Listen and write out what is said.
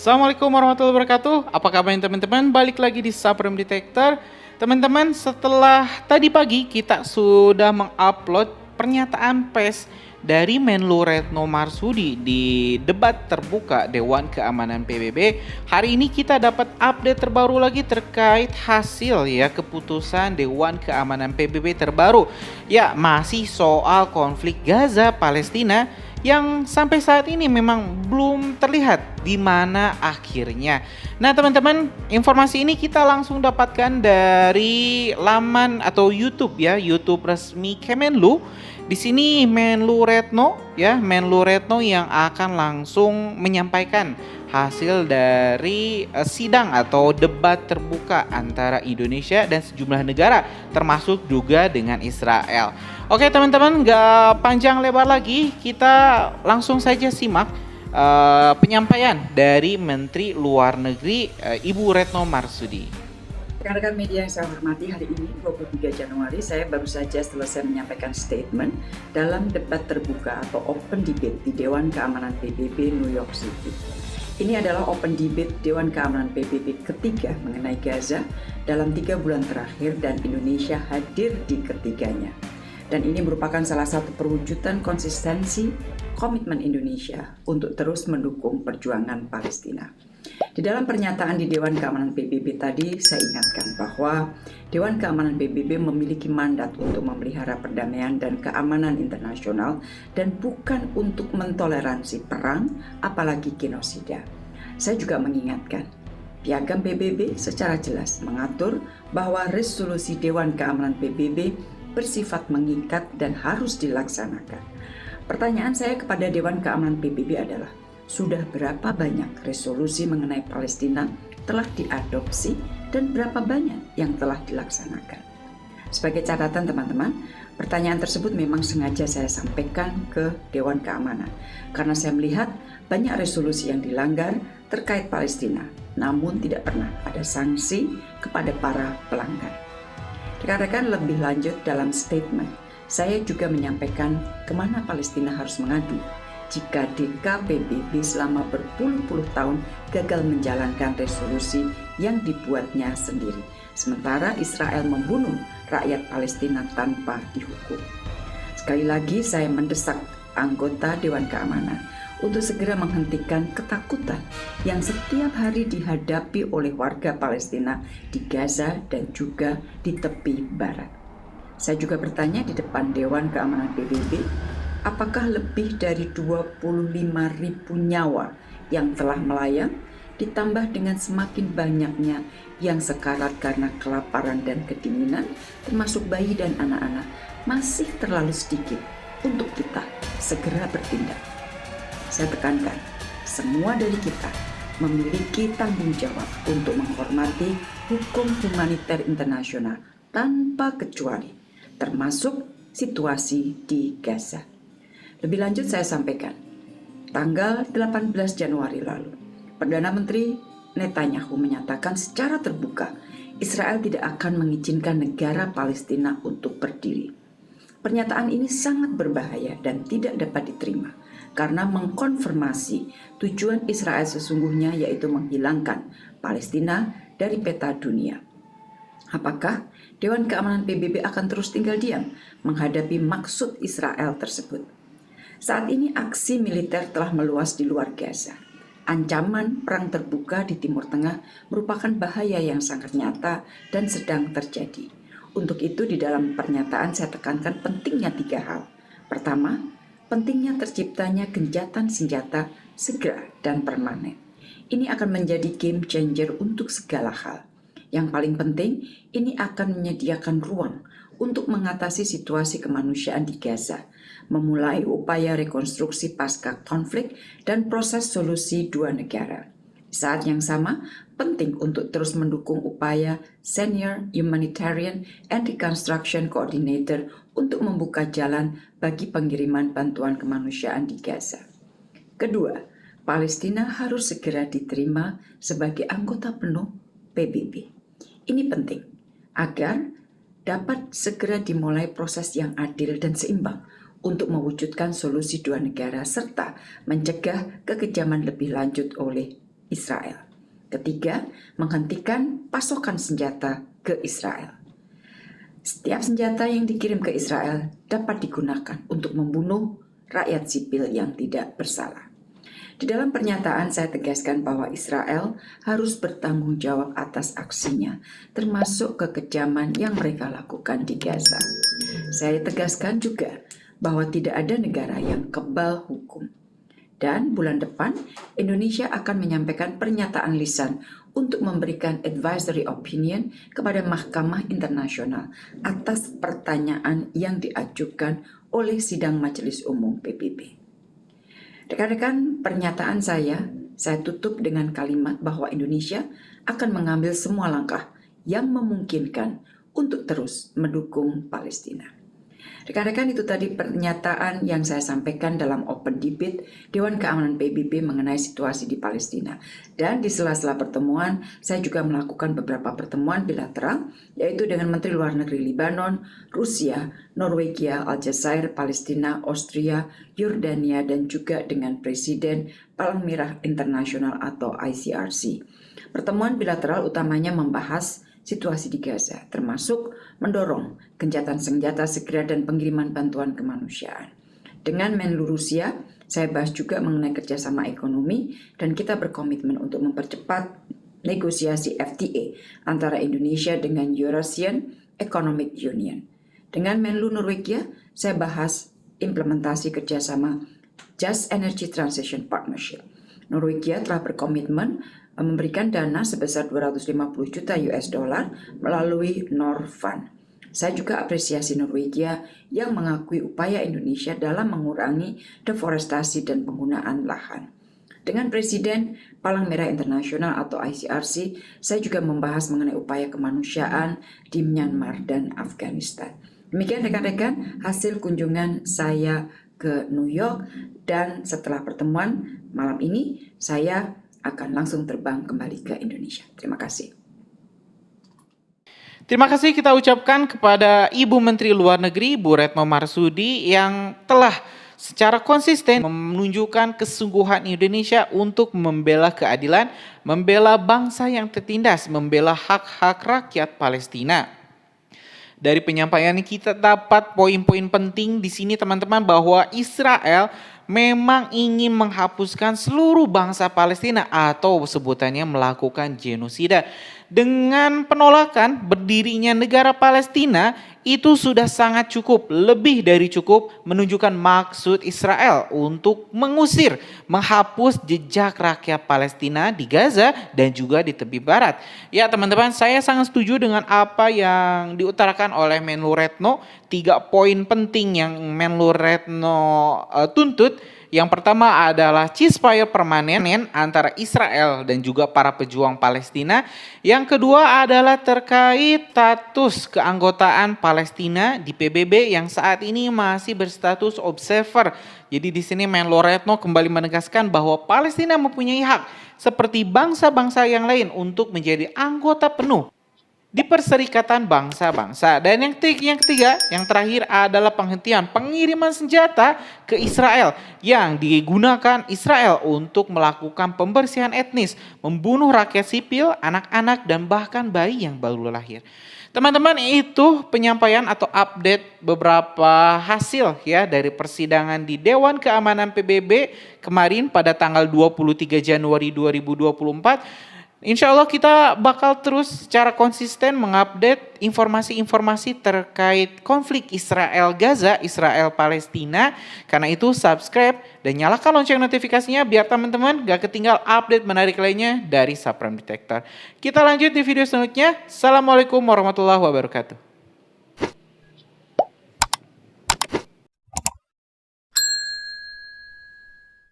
Assalamualaikum warahmatullahi wabarakatuh. Apa kabarnya teman-teman? Balik lagi di Supreme Detector. Teman-teman, setelah tadi pagi kita sudah mengupload pernyataan pers dari Menlu Retno Marsudi di debat terbuka Dewan Keamanan PBB. Hari ini kita dapat update terbaru lagi terkait hasil keputusan Dewan Keamanan PBB terbaru. Ya, masih soal konflik Gaza Palestina yang sampai saat ini memang belum terlihat di mana akhirnya. Nah, teman-teman, informasi ini kita langsung dapatkan dari laman atau YouTube YouTube resmi Kemenlu. Di sini Menlu Retno yang akan langsung menyampaikan hasil dari sidang atau debat terbuka antara Indonesia dan sejumlah negara, termasuk juga dengan Israel. Oke teman-teman, gak panjang lebar lagi, kita langsung saja simak penyampaian dari Menteri Luar Negeri Ibu Retno Marsudi. Rekan-rekan media yang saya hormati, hari ini 23 Januari saya baru saja selesai menyampaikan statement dalam debat terbuka atau open debate di Dewan Keamanan PBB New York City. Ini adalah open debate Dewan Keamanan PBB ketiga mengenai Gaza dalam 3 bulan terakhir dan Indonesia hadir di ketiganya. Dan ini merupakan salah satu perwujudan konsistensi komitmen Indonesia untuk terus mendukung perjuangan Palestina. Di dalam pernyataan di Dewan Keamanan PBB tadi, saya ingatkan bahwa Dewan Keamanan PBB memiliki mandat untuk memelihara perdamaian dan keamanan internasional dan bukan untuk mentoleransi perang, apalagi genosida. Saya juga mengingatkan, Piagam PBB secara jelas mengatur bahwa resolusi Dewan Keamanan PBB bersifat mengikat dan harus dilaksanakan. Pertanyaan saya kepada Dewan Keamanan PBB adalah, sudah berapa banyak resolusi mengenai Palestina telah diadopsi dan berapa banyak yang telah dilaksanakan? Sebagai catatan teman-teman, pertanyaan tersebut memang sengaja saya sampaikan ke Dewan Keamanan karena saya melihat banyak resolusi yang dilanggar terkait Palestina, namun tidak pernah ada sanksi kepada para pelanggar. Rekan-rekan, lebih lanjut dalam statement, saya juga menyampaikan kemana Palestina harus mengadu jika DKPBB selama berpuluh-puluh tahun gagal menjalankan resolusi yang dibuatnya sendiri, sementara Israel membunuh rakyat Palestina tanpa dihukum. Sekali lagi saya mendesak anggota Dewan Keamanan untuk segera menghentikan ketakutan yang setiap hari dihadapi oleh warga Palestina di Gaza dan juga di tepi barat. Saya juga bertanya di depan Dewan Keamanan PBB, apakah lebih dari 25.000 nyawa yang telah melayang, ditambah dengan semakin banyaknya yang sekarat karena kelaparan dan kedinginan, termasuk bayi dan anak-anak, masih terlalu sedikit untuk kita segera bertindak. Saya tekankan, semua dari kita memiliki tanggung jawab untuk menghormati hukum humaniter internasional tanpa kecuali, termasuk situasi di Gaza. Lebih lanjut saya sampaikan, tanggal 18 Januari lalu, Perdana Menteri Netanyahu menyatakan secara terbuka Israel tidak akan mengizinkan negara Palestina untuk berdiri. Pernyataan ini sangat berbahaya dan tidak dapat diterima karena mengkonfirmasi tujuan Israel sesungguhnya, yaitu menghilangkan Palestina dari peta dunia. Apakah Dewan Keamanan PBB akan terus tinggal diam menghadapi maksud Israel tersebut? Saat ini aksi militer telah meluas di luar Gaza. Ancaman perang terbuka di Timur Tengah merupakan bahaya yang sangat nyata dan sedang terjadi. Untuk itu di dalam pernyataan saya tekankan pentingnya 3 hal. Pertama, pentingnya terciptanya gencatan senjata segera dan permanen. Ini akan menjadi game changer untuk segala hal. Yang paling penting, ini akan menyediakan ruang untuk mengatasi situasi kemanusiaan di Gaza, memulai upaya rekonstruksi pasca konflik dan proses solusi 2 negara. Saat yang sama, penting untuk terus mendukung upaya Senior Humanitarian and Reconstruction Coordinator untuk membuka jalan bagi pengiriman bantuan kemanusiaan di Gaza. Kedua, Palestina harus segera diterima sebagai anggota penuh PBB. Ini penting agar dapat segera dimulai proses yang adil dan seimbang untuk mewujudkan solusi 2 negara serta mencegah kekejaman lebih lanjut oleh Israel. Ketiga, menghentikan pasokan senjata ke Israel. Setiap senjata yang dikirim ke Israel dapat digunakan untuk membunuh rakyat sipil yang tidak bersalah. Di dalam pernyataan saya tegaskan bahwa Israel harus bertanggung jawab atas aksinya, termasuk kekejaman yang mereka lakukan di Gaza. Saya tegaskan juga bahwa tidak ada negara yang kebal hukum. Dan bulan depan, Indonesia akan menyampaikan pernyataan lisan untuk memberikan advisory opinion kepada Mahkamah Internasional atas pertanyaan yang diajukan oleh Sidang Majelis Umum PBB. Rekan-rekan, pernyataan saya tutup dengan kalimat bahwa Indonesia akan mengambil semua langkah yang memungkinkan untuk terus mendukung Palestina. Rekan-rekan, itu tadi pernyataan yang saya sampaikan dalam Open Debate Dewan Keamanan PBB mengenai situasi di Palestina. Dan di sela-sela pertemuan, saya juga melakukan beberapa pertemuan bilateral, yaitu dengan Menteri Luar Negeri Lebanon, Rusia, Norwegia, Aljazair, Palestina, Austria, Yordania, dan juga dengan Presiden Palang Merah Internasional atau ICRC. Pertemuan bilateral utamanya membahas situasi di Gaza, termasuk mendorong gencatan senjata segera dan pengiriman bantuan kemanusiaan. Dengan Menlu Rusia, saya bahas juga mengenai kerjasama ekonomi dan kita berkomitmen untuk mempercepat negosiasi FTA antara Indonesia dengan Eurasian Economic Union. Dengan Menlu Norwegia, saya bahas implementasi kerjasama Just Energy Transition Partnership. Norwegia telah berkomitmen memberikan dana sebesar 250 juta US dollar melalui Norfund. Saya juga apresiasi Norwegia yang mengakui upaya Indonesia dalam mengurangi deforestasi dan penggunaan lahan. Dengan Presiden Palang Merah Internasional atau ICRC, saya juga membahas mengenai upaya kemanusiaan di Myanmar dan Afghanistan. Demikian rekan-rekan hasil kunjungan saya ke New York, dan setelah pertemuan malam ini saya akan langsung terbang kembali ke Indonesia. Terima kasih. Terima kasih kita ucapkan kepada Ibu Menteri Luar Negeri, Bu Retno Marsudi, yang telah secara konsisten menunjukkan kesungguhan Indonesia untuk membela keadilan, membela bangsa yang tertindas, membela hak-hak rakyat Palestina. Dari penyampaian kita dapat poin-poin penting di sini teman-teman, bahwa Israel memang ingin menghapuskan seluruh bangsa Palestina atau sebutannya melakukan genosida. Dengan penolakan berdirinya negara Palestina, itu sudah sangat cukup, lebih dari cukup menunjukkan maksud Israel untuk mengusir, menghapus jejak rakyat Palestina di Gaza dan juga di tepi barat. Ya teman-teman, saya sangat setuju dengan apa yang diutarakan oleh Menlu Retno. 3 poin penting yang Menlu Retno tuntut. Yang pertama adalah ceasefire permanen antara Israel dan juga para pejuang Palestina. Yang kedua adalah terkait status keanggotaan Palestina di PBB yang saat ini masih berstatus observer. Jadi di sini Menlu Retno kembali menegaskan bahwa Palestina mempunyai hak seperti bangsa-bangsa yang lain untuk menjadi anggota penuh di Perserikatan Bangsa-Bangsa. Dan yang ketiga, yang terakhir adalah penghentian pengiriman senjata ke Israel yang digunakan Israel untuk melakukan pembersihan etnis, membunuh rakyat sipil, anak-anak, dan bahkan bayi yang baru lahir. Teman-teman, itu penyampaian atau update beberapa hasil ya dari persidangan di Dewan Keamanan PBB kemarin pada tanggal 23 Januari 2024. Insya Allah kita bakal terus secara konsisten mengupdate informasi-informasi terkait konflik Israel-Gaza, Israel-Palestina. Karena itu subscribe dan nyalakan lonceng notifikasinya biar teman-teman gak ketinggal update menarik lainnya dari Supreme Detector. Kita lanjut di video selanjutnya. Assalamualaikum warahmatullahi wabarakatuh.